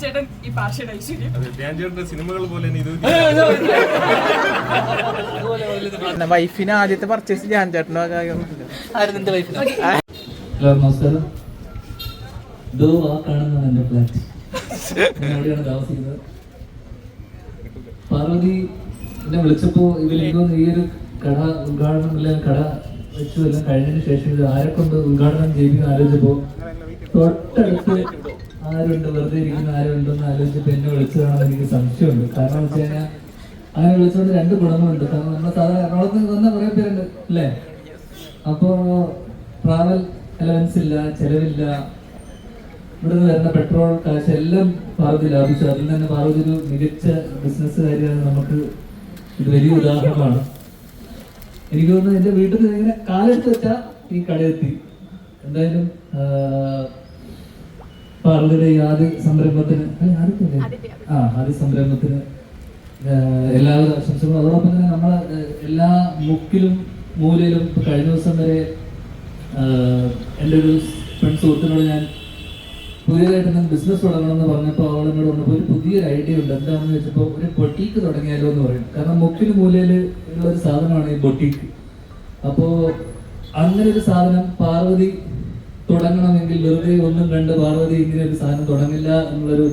ചേട്ടൻ ഈ പാർഷ്യയുടെ ഐശ്വര്യം സിനിമകൾ പോലെ വൈഫിന് ആദ്യത്തെ പർച്ചേസ് ധ്യാൻ ചേട്ടനോ നമസ്കാരം. കാണുന്നതാണ് എന്റെ ഫ്ലാറ്റ്. എവിടെയാണ് താമസിക്കുന്നത്? പാർവതി എന്നെ വിളിച്ചപ്പോ ഇവരെന്തോ ഈ ഒരു കട ഉദ്ഘാടനം കട വെച്ചു എല്ലാം കഴിഞ്ഞതിന് ശേഷം ഇത് ആരെക്കൊണ്ട് ഉദ്ഘാടനം ചെയ്യുന്ന ആലോചിച്ചപ്പോ തൊട്ടടുത്ത് ആരുണ്ട്, വെറുതെ ഇരിക്കുന്ന ആരുണ്ടെന്ന് ആലോചിച്ചപ്പോ എന്നെ വിളിച്ചതാണെന്ന് എനിക്ക് സംശയമുണ്ട്. കാരണം വെച്ച് കഴിഞ്ഞാൽ അങ്ങനെ വിളിച്ചുകൊണ്ട് രണ്ട് ഗുണങ്ങളുണ്ട്. കാരണം നമ്മുടെ സാധാരണ എറണാകുളത്ത് വന്ന കുറെ പേരുണ്ട് അല്ലേ? അപ്പോ ട്രാവൽ അലവൻസ് ഇല്ല, ചെലവില്ല, ഇവിടെ നിന്ന് വരുന്ന പെട്രോൾ കാശ് എല്ലാം പാർവതി ലാഭിച്ചു. അതിൽ തന്നെ പാർവതി ഒരു മികച്ച ബിസിനസ്സുകാരിയാണ്. നമുക്ക് ഇത് വലിയ ഉദാഹരണമാണ്. എനിക്ക് തോന്നുന്നു എന്റെ വീട്ടിൽ നിന്ന് ഇങ്ങനെ കാലെടുത്ത് വെച്ചാൽ ഈ കടയെത്തി. എന്തായാലും പാർവതിയുടെ ഈ ആദ്യ സംരംഭത്തിന് ആദ്യ സംരംഭത്തിന് എല്ലാവിധ ആശംസകളും. അതോടൊപ്പം തന്നെ നമ്മളെ എല്ലാ മുക്കിലും മൂലയിലും ഇപ്പൊ കഴിഞ്ഞ ദിവസം വരെ എൻ്റെ ഒരു ഫ്രണ്ട് സുഹൃത്തിനോട് ഞാൻ പുതിയതായിട്ട് എന്തെങ്കിലും ബിസിനസ് തുടങ്ങണമെന്ന് പറഞ്ഞപ്പോൾ അവളെന്നോട് പറഞ്ഞപ്പോൾ ഒരു പുതിയൊരു ഐഡിയ ഉണ്ട്. എന്താണെന്ന് വെച്ചപ്പോൾ ഒരു ബൊട്ടീക്ക് തുടങ്ങിയാലോ എന്ന് പറയും. കാരണം മുക്കിന് മൂലയിൽ ഉള്ള ഒരു സാധനമാണ് ഈ ബൊട്ടീക്ക്. അപ്പോൾ അങ്ങനെ ഒരു സാധനം പാർവതി തുടങ്ങണമെങ്കിൽ വെറുതെ ഒന്നും കണ്ട് പാർവതി ഇങ്ങനെ ഒരു സാധനം തുടങ്ങില്ല എന്നുള്ളൊരു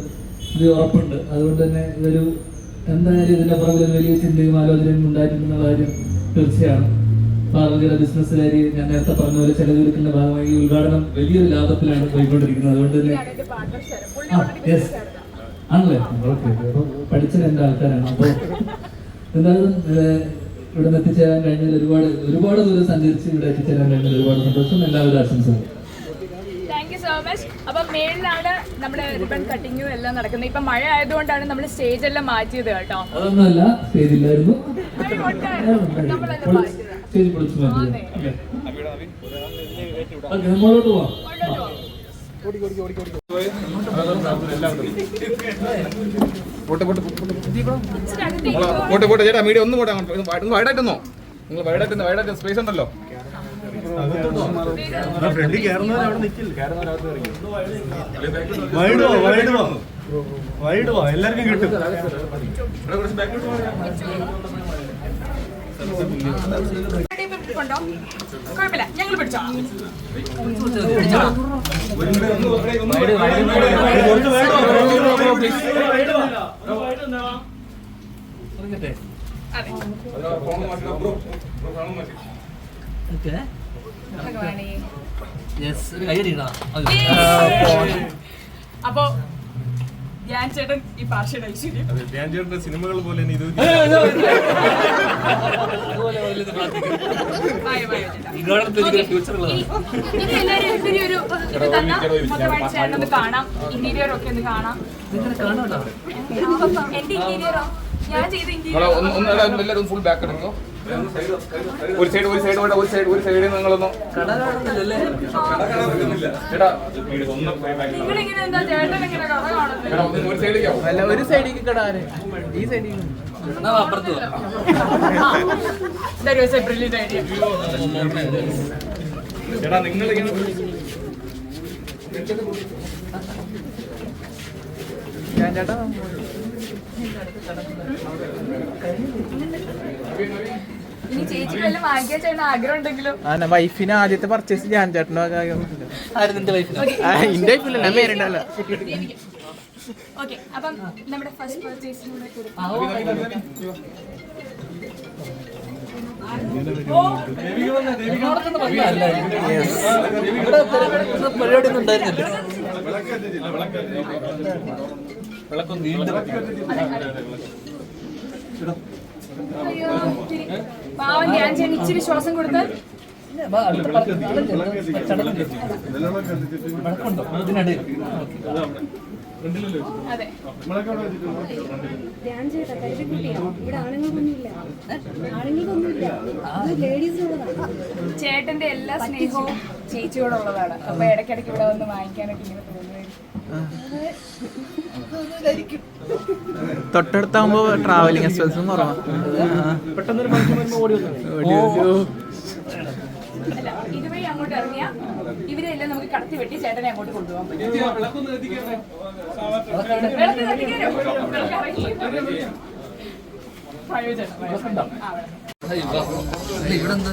ഇത് ഉറപ്പുണ്ട്. അതുകൊണ്ട് തന്നെ ഇതൊരു എന്തായാലും ഇതിന്റെ പുറകിൽ വലിയ ചിന്തയും ആലോചനയും ഉണ്ടായിട്ടുണ്ടെന്നുള്ള കാര്യം തീർച്ചയാണ്. പാർവതിയുടെ ബിസിനസ്സുകാരി ഞാൻ നേരത്തെ പറഞ്ഞ പോലെ ചെലവഴിക്കുന്ന ഭാഗമായി ഈ ഉദ്ഘാടനം വലിയൊരു ലാഭത്തിലാണ് പോയിക്കൊണ്ടിരിക്കുന്നത്. അതുകൊണ്ട് തന്നെ ആണല്ലേ? ഓക്കെ. അപ്പൊ പഠിച്ച രണ്ട് ആൾക്കാരാണ്. അപ്പോൾ എന്തായാലും ഇവിടെ നിന്ന് എത്തിച്ചേരാൻ കഴിഞ്ഞാൽ ഒരുപാട് ദൂരം സഞ്ചരിച്ച് ഇവിടെ എത്തിച്ചേരാൻ കഴിഞ്ഞാൽ ഒരുപാട് സന്തോഷം. എല്ലാവിധ ആശംസകളും. അപ്പൊ മേളിലാണ് നമ്മുടെ റിബൺ കട്ടിങ്ങും എല്ലാം നടക്കുന്നത്. ഇപ്പൊ മഴ ആയതുകൊണ്ടാണ് നമ്മൾ സ്റ്റേജ് എല്ലാം മാറ്റിയത് കേട്ടോ. അതൊന്നുമല്ല, സ്റ്റേജില്ലായിരുന്നു. സ്റ്റേജ് പൊളിച്ചു മാറ്റിയത്. നമ്മളോട്ട് പോവാം. ചേട്ടാ മീഡിയ ഒന്നും കൂടെ വൈഡായിട്ടെന്നോ? നിങ്ങൾ വൈഡായിട്ട് സ്പേസ് ഉണ്ടല്ലോ. എല്ലാവർക്കും കിട്ടും. കുഴപ്പമില്ല, ഞങ്ങൾ പിടിച്ചോ. അപ്പൊ ധ്യാൻ ചേട്ടൻ ഈ പാർഷ്യയുടെ ഐശ്വര്യം സിനിമകൾ പോലെ ചേട്ടനൊന്ന് കാണാം. ഇന്റീരിയർ ഒക്കെ ഒന്ന് കാണാം. എന്റെ ഇന്റീരിയറോ ഞാൻ ചെയ്ത ഇന്റീരിയർ ഫുൾ ബാക്ക് എടുക്കോ. ഒരു സൈഡ് നിങ്ങളൊന്നും നിങ്ങളിങ്ങനെ എന്താ ചേട്ടൻ ഇങ്ങനെ കഥ കാണുന്നത്? ഒരു സൈഡിലേക്കാവും. അല്ല, ഒരു സൈഡിലേക്ക് കടാറ് ഈ സൈഡിൽ ബ്രില്യന്റ് ഐഡിയ. ചേട്ടാ നിങ്ങളിങ്ങനെ ചേട്ടാ ഇനി ചേച്ചി വല്ല വാങ്ങിക്കാൻ ചേട്ടൻ ആഗ്രഹം ഉണ്ടെങ്കിലും വൈഫിന് ആദ്യത്തെ പർച്ചേസ് ധ്യാൻ ചേട്ടനോ എന്റെ വൈഫിന് എന്റെ വൈഫില്ല, ഞാൻ പേരുണ്ടല്ലോ. ഓക്കെ. അപ്പം നമ്മുടെ ഫസ്റ്റ് പർച്ചേസിലൂടെ പരിപാടി ഒന്നും ഉണ്ടായിരുന്നില്ല. വിളക്കൊന്നും വീണ്ടും പാവം ധ്യാൻ ചേട്ടൻ ഇച്ചിരി ശ്വാസം കൊടുത്ത് വഴക്കുണ്ടോ ഇതിനിടയിൽ? അതെ. ധ്യാൻ ചേട്ടാ കൈകുട്ടിയാ. ഇവിടെ ആണുങ്ങൾക്കൊന്നുമില്ല, ആണുങ്ങൾക്കൊന്നുമില്ല. ചേട്ടന്റെ എല്ലാ സ്നേഹവും ചേച്ചിയോടുള്ളതാണ്. അപ്പൊ ഇടയ്ക്കിടയ്ക്ക് ഇവിടെ വന്ന് വാങ്ങിക്കാനൊക്കെ ഇങ്ങനെ തോന്നുമായിരിക്കും. തൊട്ടടുത്താകുമ്പോ ട്രാവലിംഗ് എക്സ്പെൻസും കുറവാണ്. അല്ല ഇതുവഴി അങ്ങോട്ട് ഇറങ്ങിയ ഇവരെല്ലാം നമുക്ക് കടത്തി വെട്ടി ചേട്ടനെ അങ്ങോട്ട് കൊണ്ടുപോകാൻ പറ്റും. വിളക്ക് കത്തിക്കാനോ? പ്രയോജനം. ഇവിടെ എന്താ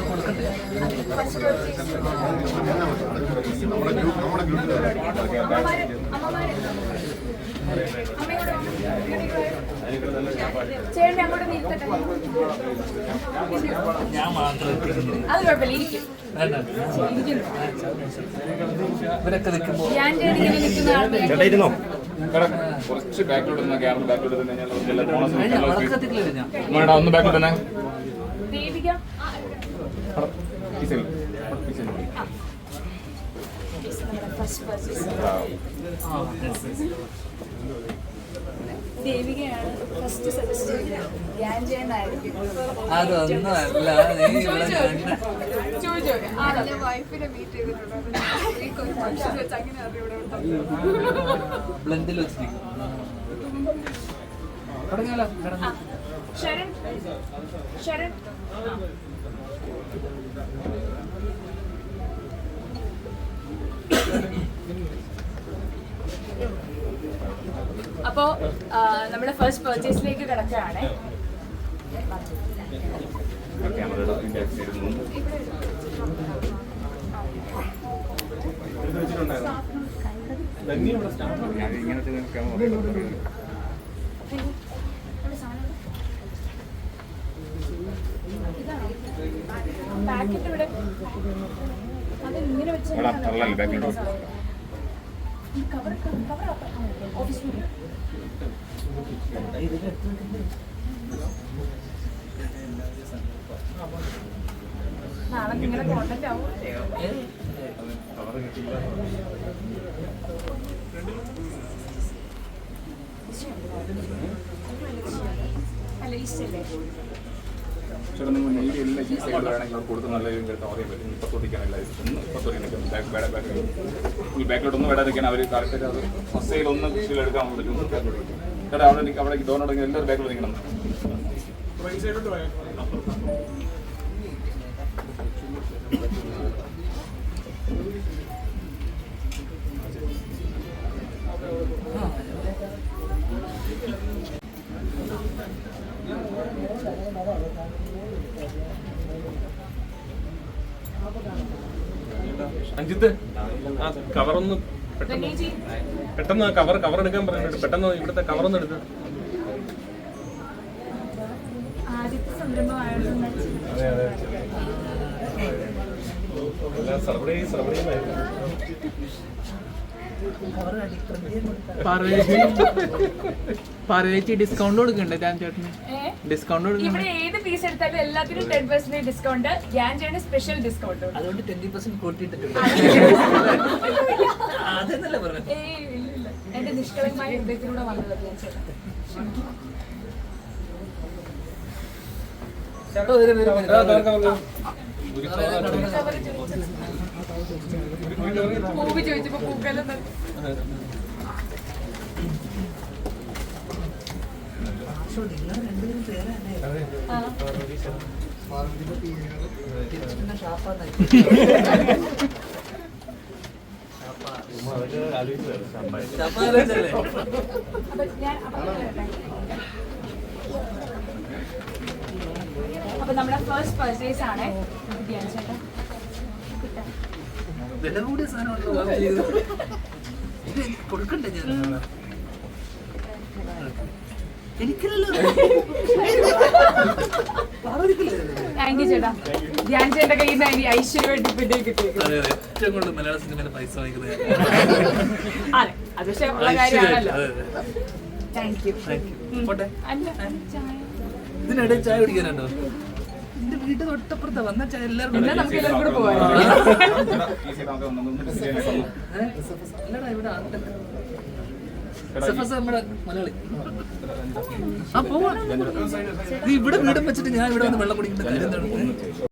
കൊടുക്കണ്ടേ? ചേട്ടനെ അങ്ങോട്ട് നിർത്തട്ടെ. ഞാൻ മാത്രം അത് കുഴപ്പമില്ല, ഇരിക്കും. ഇവരൊക്കെ നിൽക്കുമ്പോൾ ഞാൻ ചേട്ടൻ ഇങ്ങനെ നിൽക്കുന്ന ആളുകൾ കുറച്ച് ബാക്കിലോട്ട് നിന്ന് ക്യാമറ ബാക്കിലോട്ട് തന്നെ വളർച്ച കത്തിക്കില്ല ഞാൻ. ഒന്ന് ബാക്കിലോട്ട് തന്നെ ദേവിക ദേവികയാണ് ഫസ്റ്റ് സജസ്റ്റ് ചെയ്തത്. ഞാൻ ചെയ്യുന്നതായിരിക്കും. അതൊന്നും അല്ല, നീ ഇവിടെ ചോദിച്ചോ വൈഫിനെ മീറ്റ് ചെയ്തിട്ടുണ്ടോ? ഫംഗ്ഷൻ വെച്ച് അങ്ങനെ അറിയാം. ബ്ലെൻഡിൽ വെച്ചിരിക്കും. തുടങ്ങിയാലോ? ശരൺ ശരൺ അപ്പോ നമ്മുടെ ഫസ്റ്റ് പർച്ചേസിലേക്ക് കിടക്കുകയാണ്. പാക്കറ്റ് ഇവിടെ അത് ഇങ്ങനെ വെച്ച് കവർ ഓഫീസിൽ നാളെ നിങ്ങളുടെ കോണ്ടാക്ട് ആവും. അല്ല ഈസ്റ്റല്ലേ ചേട്ടാ നിങ്ങൾ മീഡിയ എല്ലാം ഈ സൈഡ് വേണമെങ്കിൽ കൊടുത്ത് നല്ല രീതിയിൽ അറിയാൻ പറ്റും. ഇപ്പത്തോട്ടിക്കാനല്ല ഒന്ന് ഇപ്പത്തോട്ടിക്കാൻ ബാക്കിലോട്ടൊന്നും വിടാതിരിക്കാൻ അവർ കറക്റ്റ് അത് ഫസ്റ്റയിൽ ഒന്ന് എടുക്കാൻ പറ്റും. ചേട്ടാ അവിടെ ഡോണടങ്ങി എല്ലാവരും ബാക്കിലോട്ട് നിൽക്കണം. അഞ്ജിത്ത് ആ കവറൊന്ന് ധന്യജി പെട്ടെന്ന് കവർ എടുക്കാൻ പറഞ്ഞിട്ടുണ്ട്. പെട്ടെന്ന് ഇവിടുത്തെ കവറൊന്നും എടുത്ത്. ആദ്യത്തെ സംരംഭമായിരുന്നു. പറയേച്ചി ഡിസ്കൗണ്ട് കൊടുക്കണ്ടേ ഞാൻ ചേട്ടന്? ഡിസ്കൗണ്ട് കൊടുക്കണ്ടേ? ഇവിടെ ഏത് പീസ് എടുത്താലും എല്ലാത്തിനും 10% ഡിസ്കൗണ്ട്. ഞാൻ ചെയ്യുന്ന സ്പെഷ്യൽ ഡിസ്കൗണ്ട്. അതുകൊണ്ട് 20% കൂട്ടിയിട്ടുണ്ട്. അതെന്നല്ലേ പറഞ്ഞത്. ഇല്ല എന്റെ നിഷ്കളങ്കമായ ഹൃദയത്തിലൂടെ വന്നത് ഞാൻ ചേട്ടാ. പൂവ് ചോദിച്ചപ്പോ പൂക്കെല്ലാം അപ്പൊ നമ്മുടെ ഫസ്റ്റ് പർച്ചേസ് ആണ്. വില കൂടിയ സാധനം കൊടുക്കണ്ടേ ഞാൻ? എനിക്കല്ലോ താങ്ക് യു ചേട്ടാ. ധ്യാൻ ചേട്ടന്റെ കയ്യിൽ നിന്ന് ഐശ്വര്യമായിട്ട് ഇപ്പൊ കിട്ടിയത്. ഏറ്റവും കൂടുതൽ മലയാള സിനിമയിലെ പൈസ വാങ്ങിക്കുന്നത്. അതെ അത് പക്ഷെ ഉള്ള കാര്യമാണല്ലോ. Thank you. പോട്ടെ. അല്ല ചായ ഇതിനിടയിൽ ചായ കുടിക്കാനുണ്ടോ? എന്റെ വീട്ടിൽ തൊട്ടപ്പുറത്താ വന്ന ചായ എല്ലാവരും. എന്നാ നമുക്ക് എല്ലാവരും കൂടെ പോവാം. അല്ലടാ ഇവിടെ നമ്മുടെ മലയാളി. ആ പോവാ. ഇവിടെ വീടും വെച്ചിട്ട് ഞാൻ ഇവിടെ വന്ന് വെള്ളം കുടിക്കേണ്ട കാര്യം എന്താണ്?